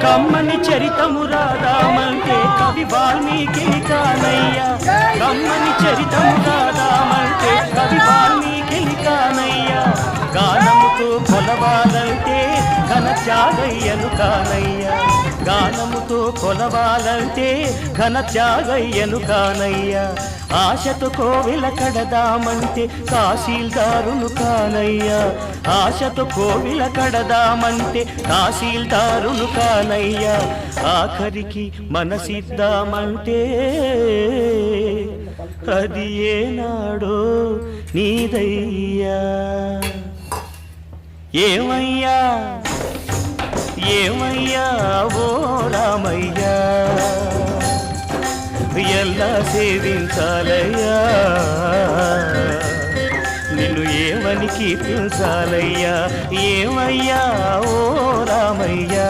కమ్మని చరితము రాదామంటే కవి వాల్మీకి కానయ్యా. కమ్మని చరితము రాదామంటే కవి వాల్మీకి కానయ్యా. గానముతో కొలవాలంటే ఘన త్యాగయ్యను కానయ్యా. గానముతో కొలవాలంటే ఘన త్యాగయ్యను కానయ్యా. ఆశతో కోవిల కడదామంటే తహసీల్దారును కానయ్యా. ఆశతో కోవిల కడదామంటే తహసీల్దారును కానయ్యా. ఆఖరికి మనసిద్దామంటే అది ఏనాడో నీదయ్యా. ఏమయ్యా ఏమయ్యా ఓ రామయ్యా, ఎలా సేవించాలయ్యా, నిన్ను ఏమని కీర్తించాలయ్యా. ఏమయ్యా ఓ రామయ్యా.